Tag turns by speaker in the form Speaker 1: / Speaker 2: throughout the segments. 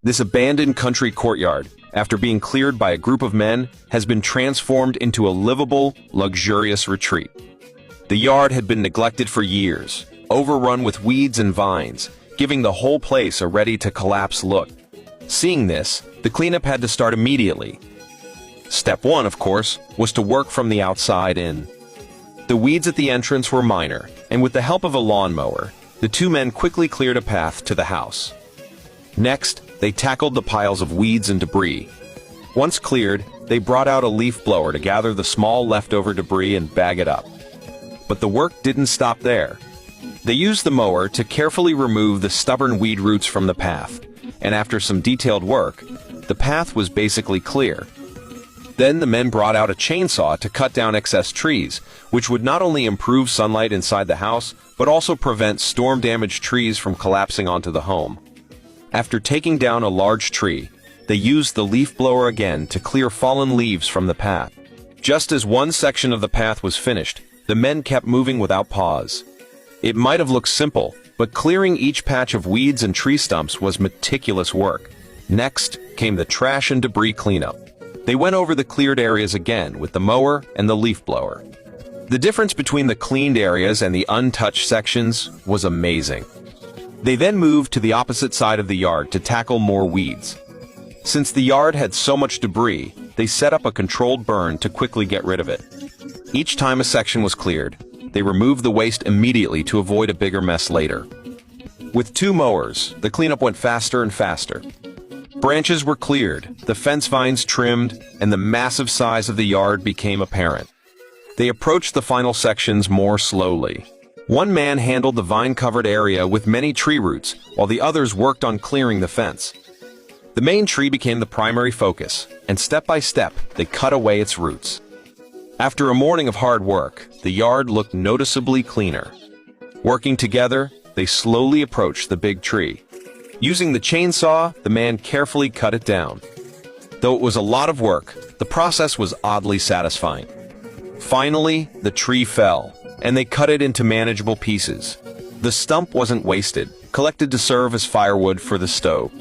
Speaker 1: This abandoned country courtyard, after being cleared by a group of men, has been transformed into a livable, luxurious retreat. The yard had been neglected for years, overrun with weeds and vines, giving the whole place a ready-to-collapse look. Seeing this, the cleanup had to start immediately. Step one, of course, was to work from the outside in. The weeds at the entrance were minor, and with the help of a lawnmower, the two men quickly cleared a path to the house. Next, they tackled the piles of weeds and debris. Once cleared, they brought out a leaf blower to gather the small leftover debris and bag it up. But the work didn't stop there. They used the mower to carefully remove the stubborn weed roots from the path, and after some detailed work, the path was basically clear. Then the men brought out a chainsaw to cut down excess trees, which would not only improve sunlight inside the house, but also prevent storm-damaged trees from collapsing onto the home. After taking down a large tree, they used the leaf blower again to clear fallen leaves from the path. Just as one section of the path was finished, the men kept moving without pause. It might have looked simple, but clearing each patch of weeds and tree stumps was meticulous work. Next came the trash and debris cleanup. They went over the cleared areas again with the mower and the leaf blower. The difference between the cleaned areas and the untouched sections was amazing. They then moved to the opposite side of the yard to tackle more weeds. Since the yard had so much debris, they set up a controlled burn to quickly get rid of it. Each time a section was cleared, they removed the waste immediately to avoid a bigger mess later. With two mowers, the cleanup went faster and faster. Branches were cleared, the fence vines trimmed, and the massive size of the yard became apparent. They approached the final sections more slowly. One man handled the vine-covered area with many tree roots, while the others worked on clearing the fence. The main tree became the primary focus, and step by step, they cut away its roots. After a morning of hard work, the yard looked noticeably cleaner. Working together, they slowly approached the big tree. Using the chainsaw, the man carefully cut it down. Though it was a lot of work, the process was oddly satisfying. Finally, the tree fell, and they cut it into manageable pieces. The stump wasn't wasted, collected to serve as firewood for the stove.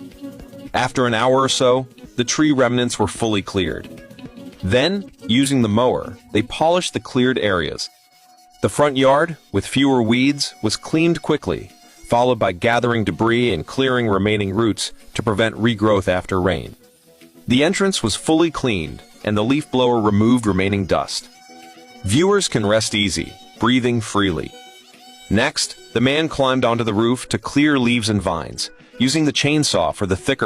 Speaker 1: After an hour or so, the tree remnants were fully cleared. Then, using the mower, they polished the cleared areas. The front yard, with fewer weeds, was cleaned quickly, followed by gathering debris and clearing remaining roots to prevent regrowth after rain. The entrance was fully cleaned, and the leaf blower removed remaining dust. Viewers can rest easy, breathing freely. Next, the man climbed onto the roof to clear leaves and vines, using the chainsaw for the thicker